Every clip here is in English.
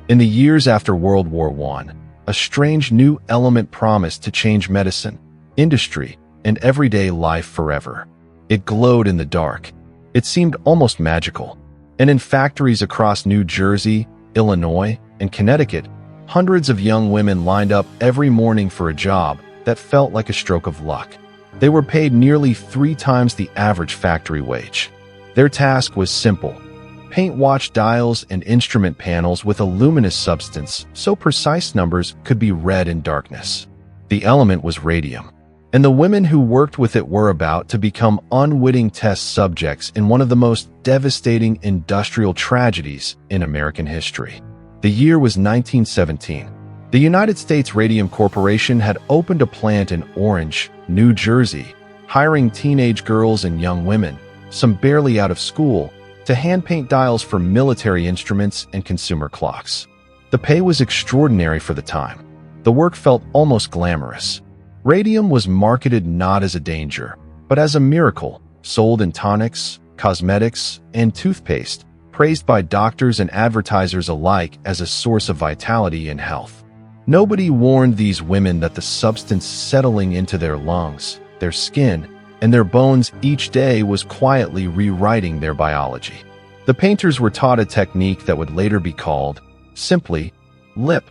In the years after World War I, a strange new element promised to change medicine, industry, and everyday life forever. It glowed in the dark. It seemed almost magical. And in factories across New Jersey, Illinois, and Connecticut, hundreds of young women lined up every morning for a job that felt like a stroke of luck. They were paid nearly 3 times the average factory wage. Their task was simple: paint watch dials and instrument panels with a luminous substance so precise numbers could be read in darkness. The element was radium, and the women who worked with it were about to become unwitting test subjects in one of the most devastating industrial tragedies in American history. The year was 1917. The United States Radium Corporation had opened a plant in Orange, New Jersey, hiring teenage girls and young women, some barely out of school, to hand-paint dials for military instruments and consumer clocks. The pay was extraordinary for the time. The work felt almost glamorous. Radium was marketed not as a danger, but as a miracle, sold in tonics, cosmetics, and toothpaste, praised by doctors and advertisers alike as a source of vitality and health. Nobody warned these women that the substance settling into their lungs, their skin, and their bones each day was quietly rewriting their biology. The painters were taught a technique that would later be called, simply, lip,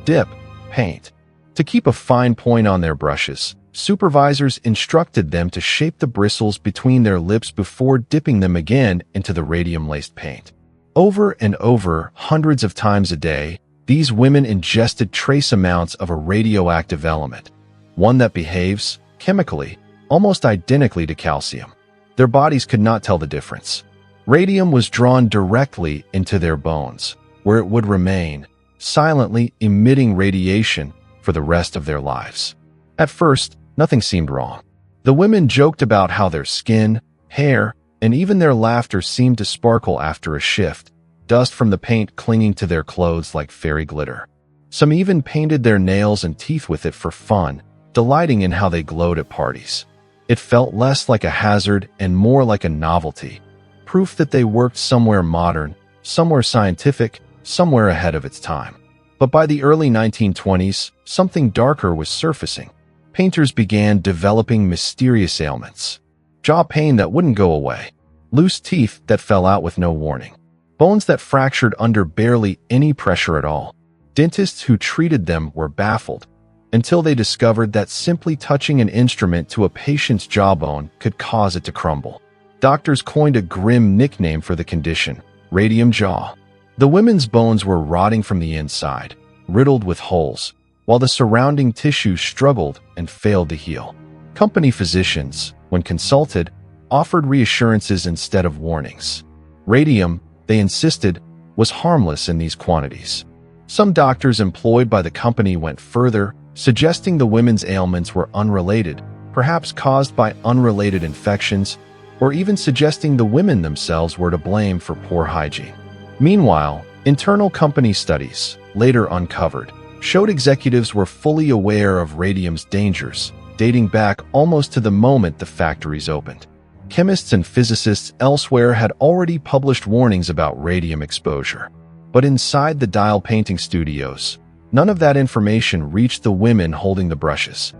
dip, paint. To keep a fine point on their brushes, supervisors instructed them to shape the bristles between their lips before dipping them again into the radium-laced paint. Over and over, hundreds of times a day, these women ingested trace amounts of a radioactive element, one that behaves, chemically, almost identically to calcium. Their bodies could not tell the difference. Radium was drawn directly into their bones, where it would remain, silently emitting radiation for the rest of their lives. At first, nothing seemed wrong. The women joked about how their skin, hair, and even their laughter seemed to sparkle after a shift, dust from the paint clinging to their clothes like fairy glitter. Some even painted their nails and teeth with it for fun, delighting in how they glowed at parties. It felt less like a hazard and more like a novelty, proof that they worked somewhere modern, somewhere scientific, somewhere ahead of its time. But by the early 1920s, something darker was surfacing. Painters began developing mysterious ailments. Jaw pain that wouldn't go away. Loose teeth that fell out with no warning. Bones that fractured under barely any pressure at all. Dentists who treated them were baffled, until they discovered that simply touching an instrument to a patient's jawbone could cause it to crumble. Doctors coined a grim nickname for the condition: radium jaw. The women's bones were rotting from the inside, riddled with holes, while the surrounding tissue struggled and failed to heal. Company physicians, when consulted, offered reassurances instead of warnings. Radium, they insisted, was harmless in these quantities. Some doctors employed by the company went further, suggesting the women's ailments were unrelated, perhaps caused by unrelated infections, or even suggesting the women themselves were to blame for poor hygiene. Meanwhile, internal company studies, later uncovered, showed executives were fully aware of radium's dangers, dating back almost to the moment the factories opened. Chemists and physicists elsewhere had already published warnings about radium exposure. But inside the dial painting studios, none of that information reached the women holding the brushes.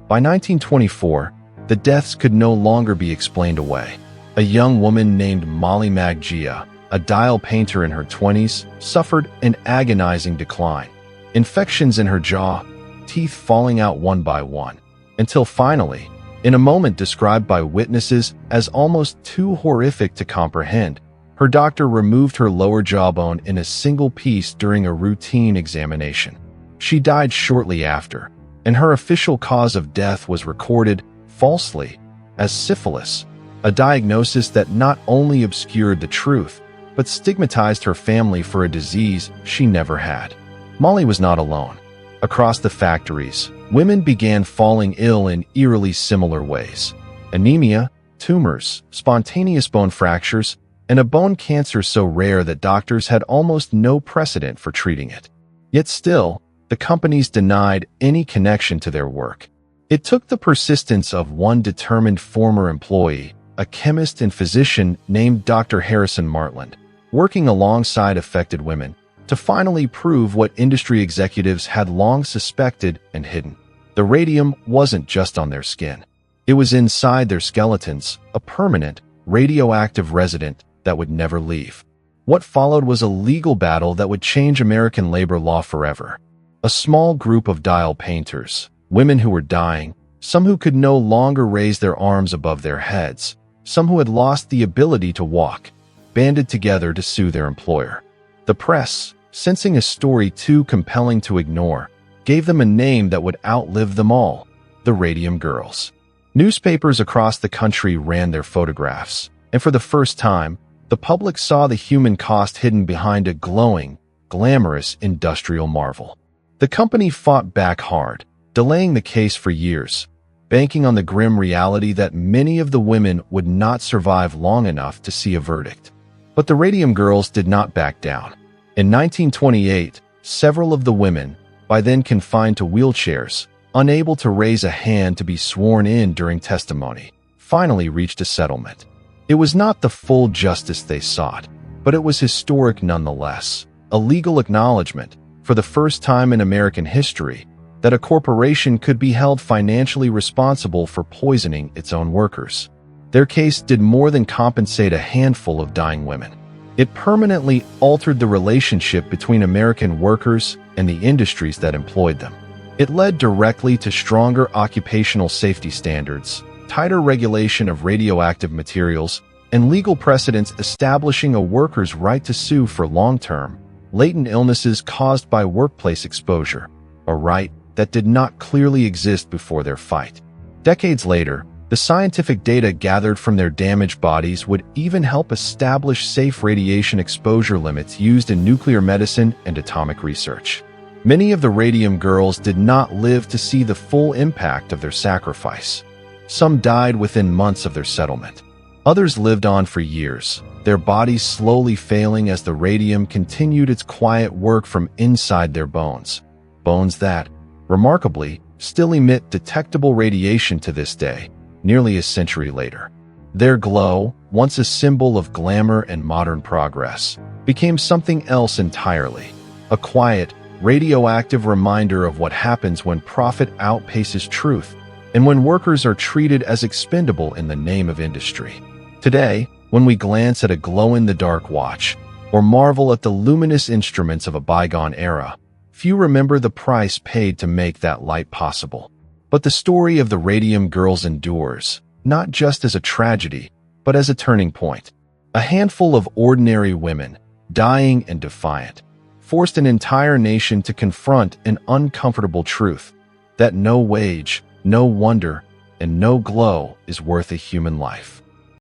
By 1924, the deaths could no longer be explained away. A young woman named Magia, a dial painter in her 20s, suffered an agonizing decline. Infections in her jaw, teeth falling out one by one, until finally, in a moment described by witnesses as almost too horrific to comprehend, her doctor removed her lower jawbone in a single piece during a routine examination. She died shortly after, and her official cause of death was recorded, falsely, as syphilis, a diagnosis that not only obscured the truth, but stigmatized her family for a disease she never had. Molly was not alone. Across the factories, women began falling ill in eerily similar ways. Anemia, tumors, spontaneous bone fractures, and a bone cancer so rare that doctors had almost no precedent for treating it. Yet still, the companies denied any connection to their work. It took the persistence of one determined former employee, a chemist and physician named Dr. Harrison Martland, working alongside affected women, to finally prove what industry executives had long suspected and hidden. The radium wasn't just on their skin. It was inside their skeletons, a permanent, radioactive resident that would never leave. What followed was a legal battle that would change American labor law forever. A small group of dial painters, women who were dying, some who could no longer raise their arms above their heads, some who had lost the ability to walk, banded together to sue their employer. The press, sensing a story too compelling to ignore, gave them a name that would outlive them all: the Radium Girls. Newspapers across the country ran their photographs, and for the first time, the public saw the human cost hidden behind a glowing, glamorous industrial marvel. The company fought back hard, delaying the case for years, banking on the grim reality that many of the women would not survive long enough to see a verdict. But the Radium Girls did not back down. In 1928, several of the women, by then confined to wheelchairs, unable to raise a hand to be sworn in during testimony, finally reached a settlement. It was not the full justice they sought, but it was historic nonetheless, a legal acknowledgement, for the first time in American history, that a corporation could be held financially responsible for poisoning its own workers. Their case did more than compensate a handful of dying women. It permanently altered the relationship between American workers and the industries that employed them. It led directly to stronger occupational safety standards, tighter regulation of radioactive materials, and legal precedents establishing a worker's right to sue for long-term, latent illnesses caused by workplace exposure, a right that did not clearly exist before their fight. Decades later, the scientific data gathered from their damaged bodies would even help establish safe radiation exposure limits used in nuclear medicine and atomic research. Many of the Radium Girls did not live to see the full impact of their sacrifice. Some died within months of their settlement. Others lived on for years, their bodies slowly failing as the radium continued its quiet work from inside their bones. Bones that, remarkably, still emit detectable radiation to this day, nearly a century later. Their glow, once a symbol of glamour and modern progress, became something else entirely: a quiet, radioactive reminder of what happens when profit outpaces truth, and when workers are treated as expendable in the name of industry. Today, when we glance at a glow-in-the-dark watch, or marvel at the luminous instruments of a bygone era, few remember the price paid to make that light possible. But the story of the Radium Girls endures, not just as a tragedy, but as a turning point. A handful of ordinary women, dying and defiant, forced an entire nation to confront an uncomfortable truth: that no wage, no wonder, and no glow is worth a human life.